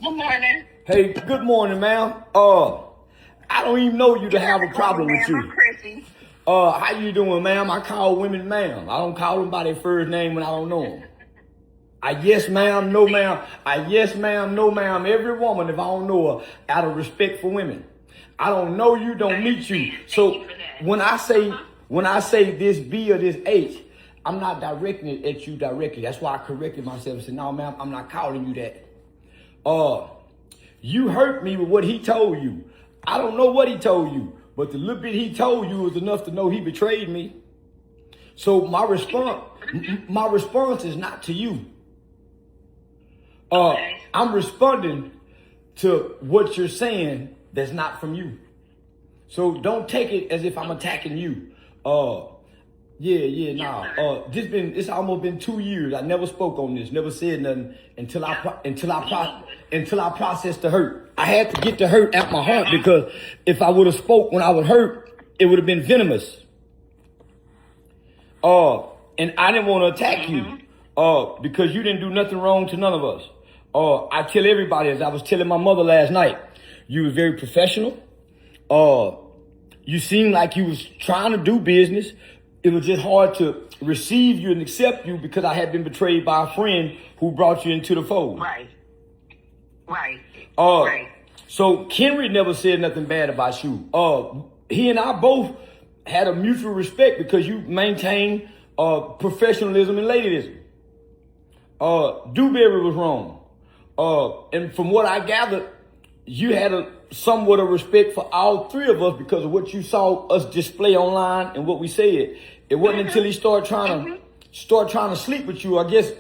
Good morning. Hey, good morning, ma'am. I don't even know you to have a problem with you. I'm Chrissy. How you doing, ma'am? I call women ma'am. I don't call them by their first name when I don't know them. I yes, ma'am, no, ma'am. I yes, ma'am, no, ma'am. Every woman, if I don't know her, out of respect for women. I don't know you, don't meet you. So when I say this B or this H, I'm not directing it at you directly. That's why I corrected myself and said, no, ma'am, I'm not calling you that. You hurt me with what he told you. I don't know what he told you, but the little bit he told you was enough to know he betrayed me. So my response is not to you. I'm responding to what you're saying that's not from you. So don't take it as if I'm attacking you. It's almost been 2 years. I never spoke on this, never said nothing until I processed the hurt. I had to get the hurt out my heart because if I would have spoke when I was hurt, it would have been venomous. And I didn't want to attack you, because you didn't do nothing wrong to none of us. I tell everybody, as I was telling my mother last night, you was very professional. You seemed like you was trying to do business. It was just hard to receive you and accept you because I had been betrayed by a friend who brought you into the fold. Right. So Kenry never said nothing bad about you. He and I both had a mutual respect because you maintained professionalism and ladyism. Dewberry was wrong. And from what I gathered, you had somewhat of respect for all three of us because of what you saw us display online and what we said. It wasn't until he started trying to sleep with you, I guess,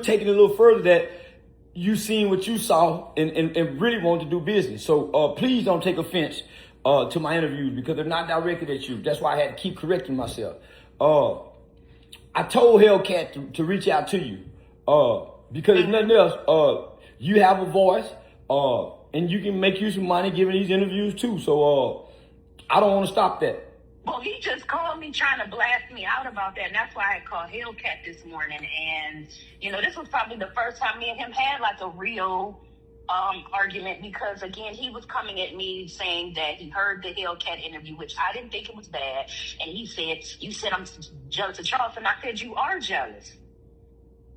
taking it a little further, that you seen what you saw and really wanted to do business. So please don't take offense to my interviews because they're not directed at you. That's why I had to keep correcting myself. I told Hellcat to reach out to you because if nothing else, you have a voice and you can make you some money giving these interviews too. So I don't want to stop that. Well, he just called me trying to blast me out about that, and that's why I called Hellcat this morning. And, this was probably the first time me and him had, like, a real argument because, again, he was coming at me saying that he heard the Hellcat interview, which I didn't think it was bad. And he said, you said I'm jealous of Charles, and I said, you are jealous.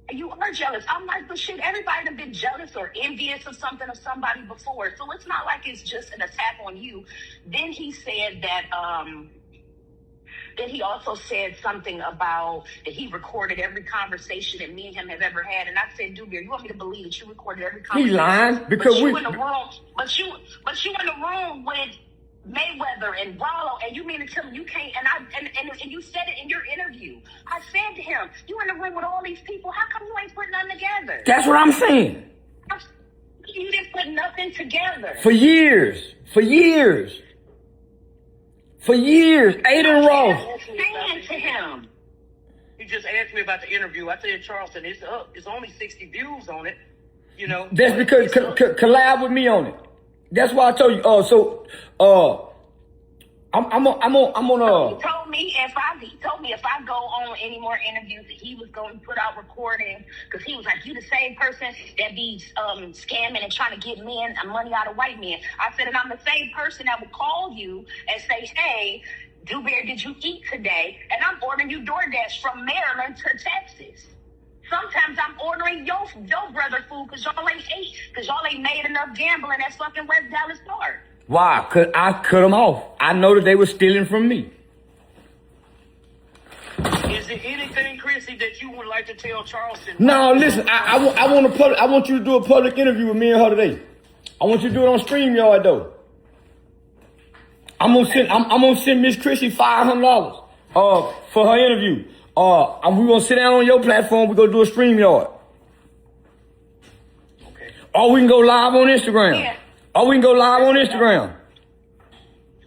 You are jealous. I'm like, but shit, everybody done been jealous or envious of something of somebody before. So it's not like it's just an attack on you. Then he said that, then he also said something about that he recorded every conversation that me and him have ever had. And I said, Dewberry, you want me to believe that you recorded every conversation? He's lying because but you in the room with Mayweather and Rollo, and you mean to tell me you can't? And you said it in your interview. I said to him, you in the room with all these people. How come you ain't putting nothing together? That's what I'm saying. You didn't put nothing together for years. Aiden Ross. Saying to him. He just asked me about the interview. I said, Charleston, it's up. It's only 60 views on it. That's because collab with me on it. That's why I told you. I'm on. He told me if I go on any more interviews, that he was going to put out recordings because he was like, you the same person that be scamming and trying to get men money out of white men. I said, and I'm the same person that will call you and say, hey, Dewberry, did you eat today? And I'm ordering you DoorDash from Maryland to Texas. Sometimes I'm ordering your brother food because y'all ain't ate, because y'all ain't made enough gambling at fucking West Dallas Park. Why? Because I cut them off. I know that they were stealing from me. Is there anything, Chrissy, that you would like to tell Charleston? No, listen. I want you to do a public interview with me and her today. I want you to do it on StreamYard though. I'm gonna send Miss Chrissy $500 for her interview. And we're gonna sit down on your platform. We're gonna do a StreamYard. Okay. Or we can go live on Instagram. Yeah.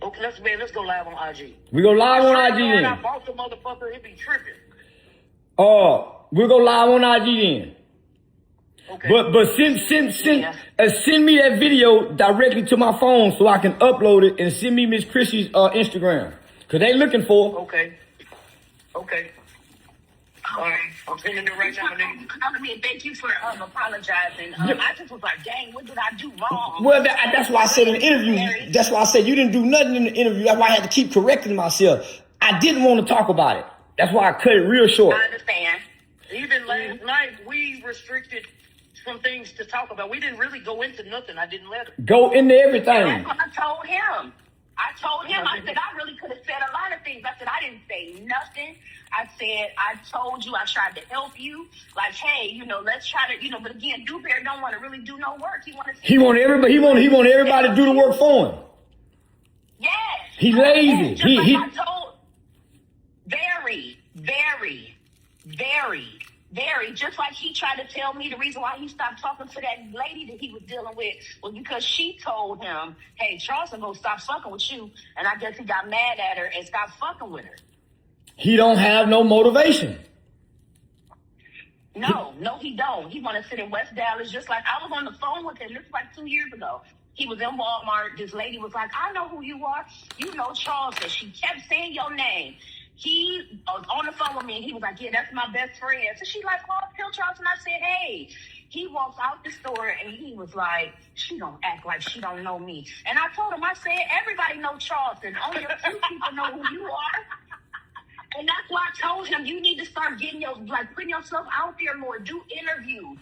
Okay, let's go live on IG. We go live on IG then. I bought the motherfucker, it be tripping. We'll go live on IG then. Okay. But send me that video directly to my phone so I can upload it and send me Miss Chrissy's Instagram. Cause they looking for. Okay. All right, I'm sending it right now, nigga. Calling me and thank you for apologizing. I just was like, dang, what did I do wrong? Well, that's why I said in the interview. That's why I said you didn't do nothing in the interview. That's why I had to keep correcting myself. I didn't want to talk about it. That's why I cut it real short. I understand. Even last night, we restricted some things to talk about. We didn't really go into nothing. I didn't let her. Go into everything. And that's what I told him. I said, I really could have said a lot of things. I said, I didn't say nothing. I said, I told you, I tried to help you. Like, hey, let's try to, but again, Dewberry don't want to really do no work. He want everybody to do the work for him. Yes. He lazy. He I told, very, just like he tried to tell me the reason why he stopped talking to that lady that he was dealing with was because she told him, hey, Charleston gonna stop fucking with you. And I guess he got mad at her and stopped fucking with her. He don't have no motivation. No, he don't. He want to sit in West Dallas just like I was on the phone with him. This was like 2 years ago. He was in Walmart. This lady was like, I know who you are. You know Charleston. She kept saying your name. He was on the phone with me, and he was like, yeah, that's my best friend. So she like, oh, Pill Charleston. I said, hey. He walks out the store, and he was like, she don't act like she don't know me. And I told him, I said, everybody know Charleston. Only a few people know who you are. And that's why I told him, you need to start putting yourself out there more. Do interviews.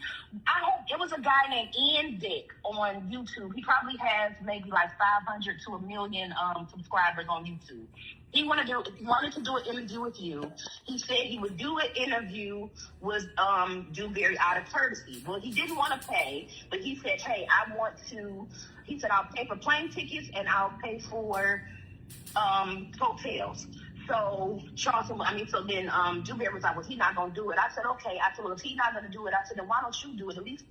It was a guy named Ian Dick on YouTube. He probably has maybe like 500 to 1 million subscribers on YouTube. He wanted to do an interview with you. He said he would do an interview with Dewberry out of courtesy. Well, he didn't want to pay, but he said, hey, he said, I'll pay for plane tickets and I'll pay for hotels. So then Dewberry was like, well, he's not going to do it. I said, okay. I said, well, if he's not going to do it, I said, then why don't you do it? At least,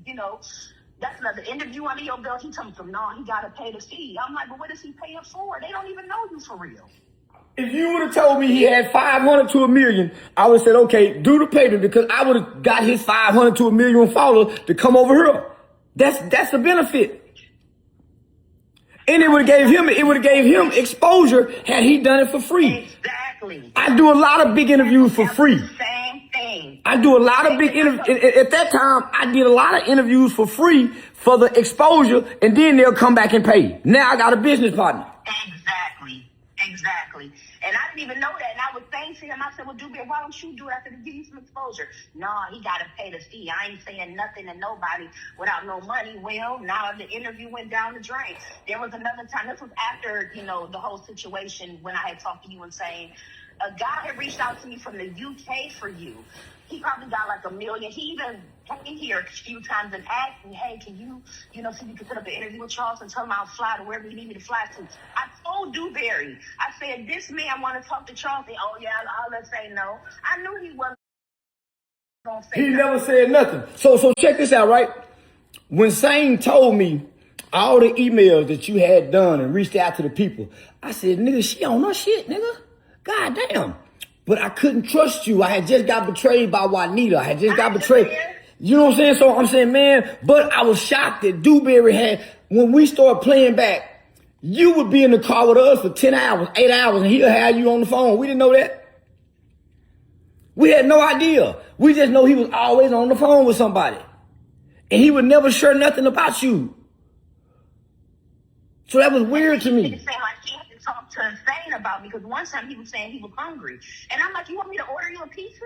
that's another interview under your belt. He told me, no, he got to pay the fee. I'm like, but what does he pay it for? They don't even know you for real. If you would have told me he had 500 to 1 million, I would have said, okay, do the payment because I would have got his 500 to 1 million followers to come over here. That's the benefit. And it would have gave him exposure had he done it for free. Exactly. I do a lot of big interviews for free. Same thing. I do a lot of big interviews. At that time, I did a lot of interviews for free for the exposure, and then they'll come back and pay. Now I got a business partner. Exactly. And I didn't even know that. And I was saying to him, I said, well, Dewberry, why don't you do it? I said, to give you some exposure. No, he got to pay the fee. I ain't saying nothing to nobody without no money. Well, now the interview went down the drain. There was another time. This was after, the whole situation when I had talked to you and saying, a guy had reached out to me from the UK for you. He probably got like 1 million. He even came here a few times and asked me, hey, can you, see if you can put up an interview with Charles and tell him I'll fly to wherever you need me to fly to. I told Dewberry, I said, this man want to talk to Charles. Oh, yeah, let's say no. I knew he wasn't going to say He nothing. never said nothing. So check this out, right? When Sane told me all the emails that you had done and reached out to the people, I said, nigga, she on her shit, nigga. God damn. But I couldn't trust you. I had just got betrayed by Juanita. I had just got betrayed. You know what I'm saying? So I'm saying, man, but I was shocked that Dewberry had, when we started playing back, you would be in the car with us for 10 hours, 8 hours, and he'll have you on the phone. We didn't know that. We had no idea. We just know he was always on the phone with somebody. And he would never share nothing about you. So that was weird to me. Talk to Insane about because one time he was saying he was hungry. And I'm like, you want me to order you a pizza?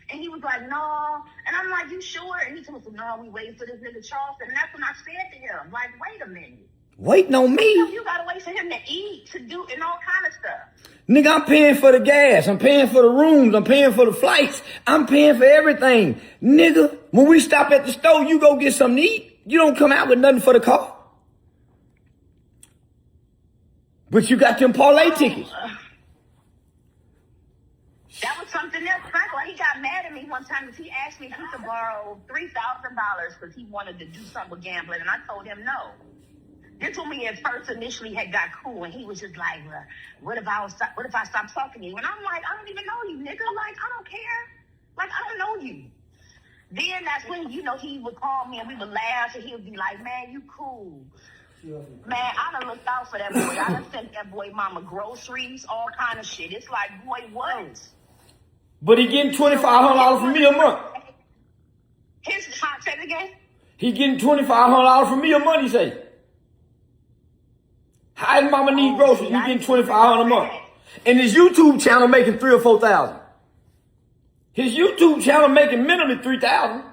And he was like, no. And I'm like, you sure? And he told me, no, we waiting for this nigga Charleston. And that's when I said to him, like, wait a minute. Waiting on me? You gotta wait for him to eat, to do, and all kind of stuff. Nigga, I'm paying for the gas. I'm paying for the rooms. I'm paying for the flights. I'm paying for everything. Nigga, when we stop at the store, you go get something to eat. You don't come out with nothing for the car. But you got them parlay tickets. That was something else. Frank, he got mad at me one time because he asked me if he could borrow $3,000 because he wanted to do something with gambling, and I told him no. This when we at first initially had got cool, and he was just like, well, what if I stop talking to you? And I'm like, I don't even know you, nigga. Like, I don't care. Like, I don't know you. Then that's when, he would call me and we would laugh, and he would be like, man, you cool. Man, I done looked out for that boy. I done sent that boy mama groceries, all kind of shit. It's like, boy, what? But he getting $2,500 from me a month. His hot say it again. He getting $2,500 from me a month, he say. How his mama need groceries, he getting $2,500 a month. And his YouTube channel making $3,000 or $4,000. His YouTube channel making minimum $3,000.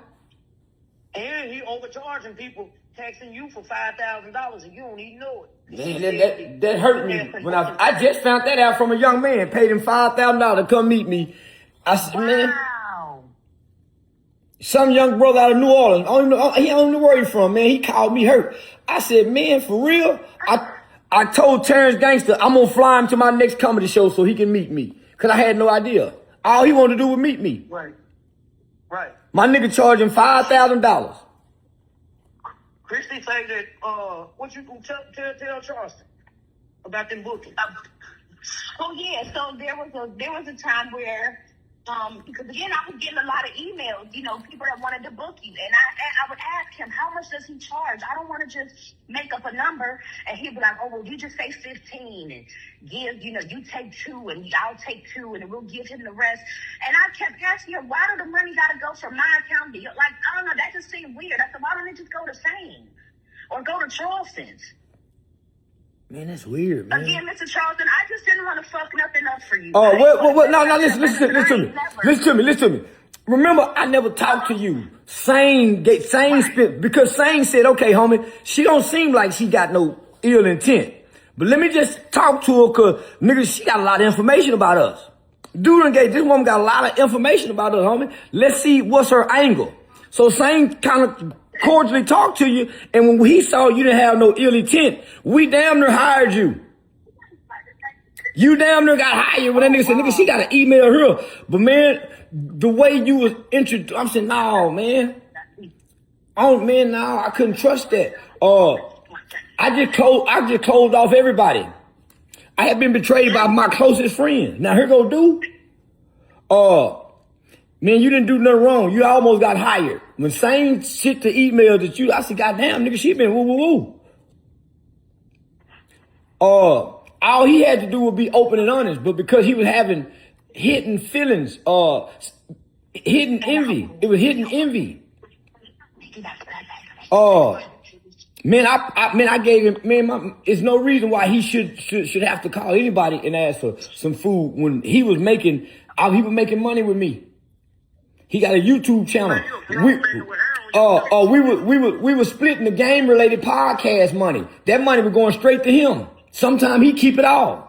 And he overcharging people, taxing you for $5,000 and you don't even know it. Man, that hurt me. When I just found that out from a young man, paid him $5,000 to come meet me. I said, man, some young brother out of New Orleans, he don't know where he from, man. He called me hurt. I said, man, for real? I told Terrence Gangster I'm gonna fly him to my next comedy show so he can meet me. Cause I had no idea. All he wanted to do was meet me. Right. Right. My nigga charging $5,000. Christy say that, what you gonna tell Charleston about them bookings? Oh yeah, so there was a time where because again I was getting a lot of emails, people that wanted to book you, and I would ask him, how much does he charge? I don't want to just make up a number, and he'd be like, oh well, you just say 15 and give, you take 2 and I'll take 2 and we'll give him the rest. And I kept asking him, why do the money gotta go from my account to your, like, I don't know, that just seemed weird. I said, why don't it just go to Fame or go to Charleston's? Man, that's weird, man. Again, Mr. Charleston, I just didn't want to fuck nothing up for you. Oh, no, listen to me. Remember, I never talked to you. Sane spit, because Sane said, okay, homie, she don't seem like she got no ill intent. But let me just talk to her, cause nigga, she got a lot of information about us. This woman got a lot of information about us, homie. Let's see what's her angle. So Sane kind of cordially talked to you, and when he saw you didn't have no ill intent, we damn near hired you. You damn near got hired when that nigga said, nigga, she got to email her. But man, the way you was introduced, I'm saying, no, man. No, I couldn't trust that. I just closed off everybody. I had been betrayed by my closest friend. Now here go dude. Man, you didn't do nothing wrong. You almost got hired. When same shit to email that I said, goddamn, nigga, she been woo. All he had to do was be open and honest, but because he was having hidden feelings, hidden envy. It was hidden envy. I gave him, there's no reason why he should have to call anybody and ask for some food when he was making money with me. He got a YouTube channel. We were splitting the game related podcast money. That money was going straight to him. Sometimes he keep it all.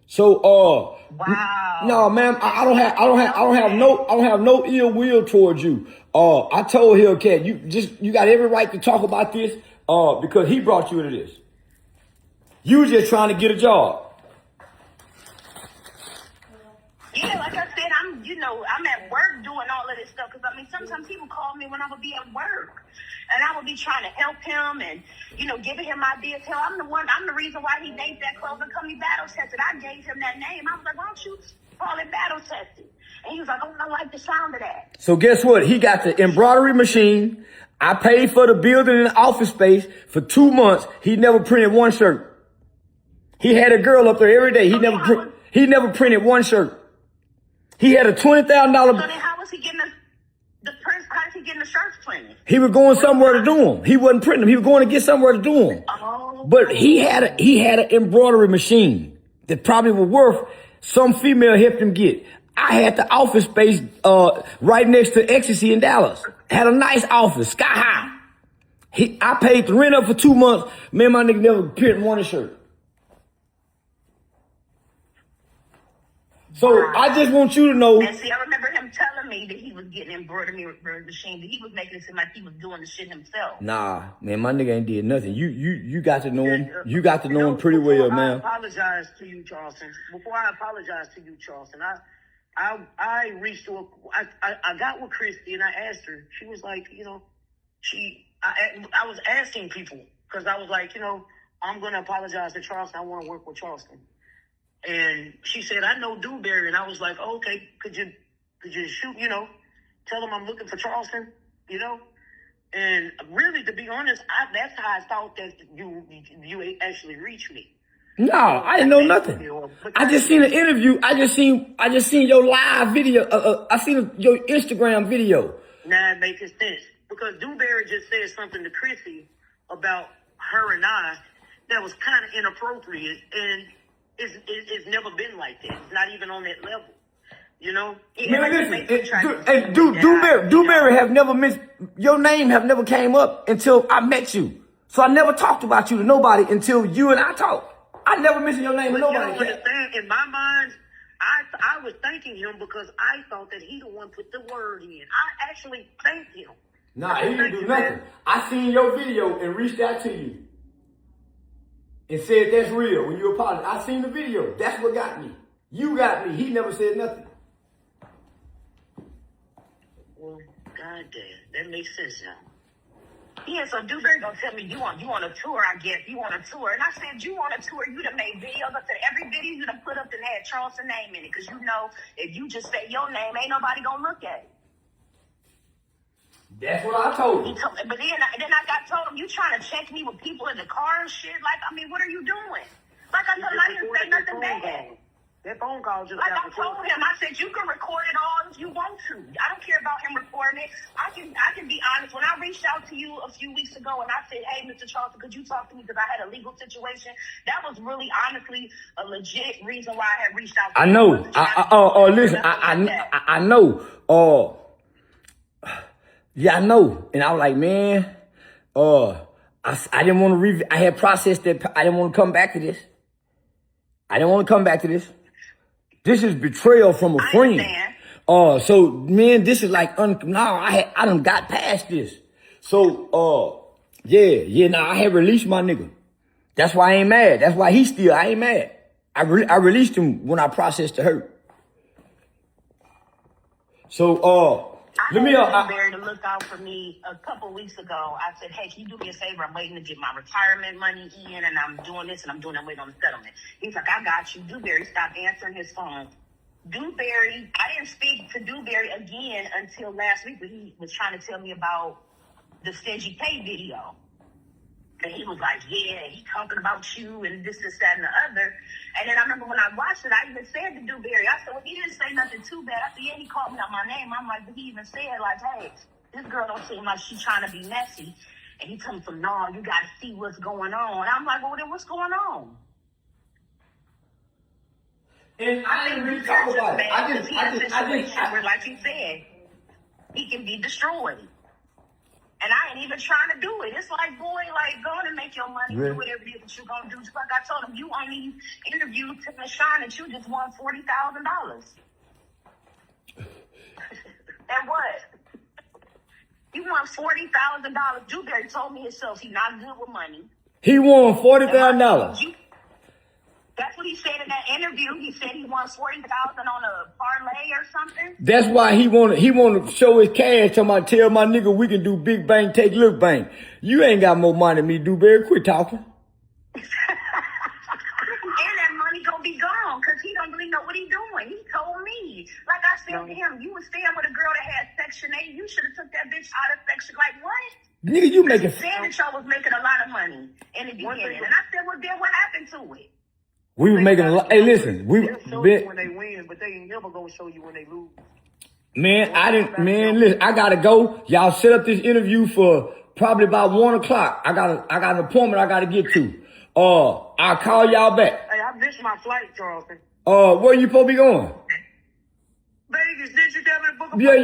So wow. No, man, I don't have no ill will towards you. I told Hellcat, you got every right to talk about this, because he brought you into this. You was just trying to get a job. Yeah, like I said, I'm at work doing all of this stuff, because sometimes people call me when I would be at work, and I would be trying to help him and, giving him ideas. Hell, I'm the reason why he named that clothing company Battle Tested. I gave him that name. I was like, why don't you call it Battle Tested? And he was like, oh, I like the sound of that. So guess what? He got the embroidery machine. I paid for the building and the office space for 2 months. He never printed one shirt. He had a girl up there every day. He never printed one shirt. He had a $20,000. So then how was he getting the prints? How is he getting the shirts printed? He was going somewhere to do them. He wasn't printing them. He was going to get somewhere to do them. Oh. But he had an embroidery machine that probably was worth some female helped him get. I had the office space right next to Ecstasy in Dallas. Had a nice office, sky high. I paid the rent up for 2 months. Man, my nigga never printed one shirt. So I just want you to know. And see, I remember him telling me that he was getting embroidery machine, that he was making it seem like he was doing the shit himself. Nah, man, my nigga ain't did nothing. You got to know him. You got to know him pretty well, man. I apologize to you, Charleston. Before I apologize to you, Charleston, I reached to I got with Christy and I asked her. She was like, I was asking people because I was like, I'm gonna apologize to Charleston. I want to work with Charleston. And she said, I know Dewberry. And I was like, oh, okay, could you shoot, tell them I'm looking for Charleston, And really, to be honest, that's how I thought that you actually reached me. No, I didn't know nothing. I just seen an interview. I just seen your live video. I seen your Instagram video. Now it makes sense because Dewberry just said something to Chrissy about her and I that was kind of inappropriate, and it's never been like that. It's not even on that level, you know. Man, listen, and Dewberry have never mentioned your name. Have never came up until I met you. So I never talked about you to nobody until you and I talked. I never mentioned your name to nobody. You don't understand. In my mind, I was thanking him because I thought that he the one put the word in. I actually thanked him. Nah, he didn't do nothing. I seen your video and reached out to you and said that's real when you apologized. I seen the video. That's what got me. You got me. He never said nothing. Well, goddamn, that makes sense now. Yeah, so Dewberry gonna tell me you on a tour, I guess. You on a tour. And I said, you on a tour, you done made videos. I said, every video you done put up and had Charleston's name in it. Because you know, if you just say your name, ain't nobody gonna look at it. That's what I told him. But then I told him, you trying to check me with people in the car and shit? Like, I mean, what are you doing? Like I told him, I didn't say nothing bad. That phone call just like I told him, I said, you can record it all if you want to. I don't care about him recording it. I can be honest. When I reached out to you a few weeks ago and I said, hey, Mr. Charleston, could you talk to me because I had a legal situation? That was really honestly a legit reason why I had reached out to you. I know. Listen, I know. Yeah, I know. And I was like, man, I didn't want to I had processed that. I didn't want to come back to this. This is betrayal from a friend. So man, this is like I done got past this. So I had released my nigga. That's why I ain't mad. That's why I ain't mad. I released him when I processed the hurt. So let me Dewberry to look out for me a couple weeks ago. I said, hey, can you do me a favor? I'm waiting to get my retirement money in, and I'm doing this, and I'm waiting on the settlement. He's like, I got you. Dewberry stopped answering his phone. Dewberry, I didn't speak to Dewberry again until last week when he was trying to tell me about the Stingy Pay video. And he was like, yeah, he talking about you and this, that, and the other. And then I remember when I watched it, I even said to Dewberry, I said, well, he didn't say nothing too bad. I said, yeah, he called me out my name. I'm like, but he even said, like, hey, this girl don't seem like she's trying to be messy. And he told me, no, you got to see what's going on. I'm like, well, then what's going on? And I didn't really talk about it. I just, where, like you said, he can be destroyed. And I ain't even trying to do it. It's like, boy, like, go on and make your money, do whatever it is that you're going to do. Just like I told him, you only interviewed Tim and Sean and you just won $40,000. And what? You won $40,000. Dewberry told me himself he's not good with money. He won $40,000. That's what he said in that interview. He said he won $40,000 on a parlay or something. That's why he wanted to show his cash. Tell my nigga we can do big bang, take little bang. You ain't got more money than me, Dewberry. Quit talking. And that money gonna be gone because he don't really know what he doing. He told me. Like I said to him, you was staying with a girl that had Section 8. You should have took that bitch out of Section. Like what? Nigga, you making. Said that y'all was making a lot of money in the beginning, and I said, well, then what happened to it? We were making a lot. Hey, listen, they'll show you when they win, but they ain't never gonna show you when they lose. Listen, I gotta go. Y'all set up this interview for probably about 1 o'clock. I got an appointment I gotta get to. I'll call y'all back. Hey, I missed my flight, Charleston. Where you supposed to be going? Vegas, did you tell me to book a Yeah,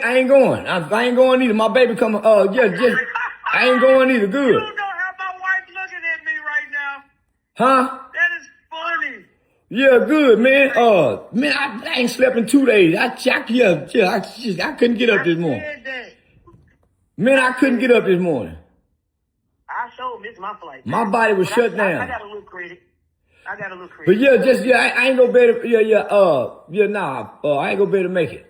I ain't going. I ain't going either. My baby coming. I ain't going either. Good. You don't have my wife looking at me right now. Huh? That is funny. Yeah, good, man. I ain't slept in 2 days. I couldn't get up this morning. Man, I couldn't get up this morning. I sure missed my flight. My body was shut down. I got a little credit. But I ain't gonna be able to, I ain't gonna be able to make it.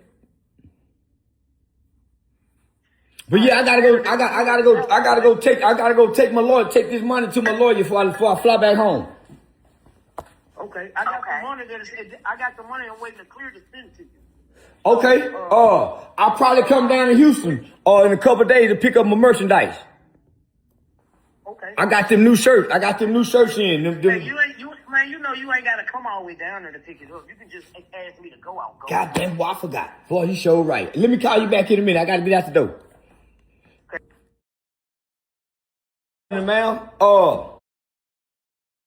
But yeah, I gotta go take this money to my lawyer before I fly back home. Okay. I got the money I'm waiting to clear to send to you. Okay. I'll probably come down to Houston in a couple of days to pick up my merchandise. Okay. I got them new shirts. in. Hey, Man, you know you ain't gotta come all the way down there to pick it up. You can just ask me to go out. God damn, boy, I forgot. Boy, you sure right. Let me call you back in a minute. I gotta get out the door. Ma'am,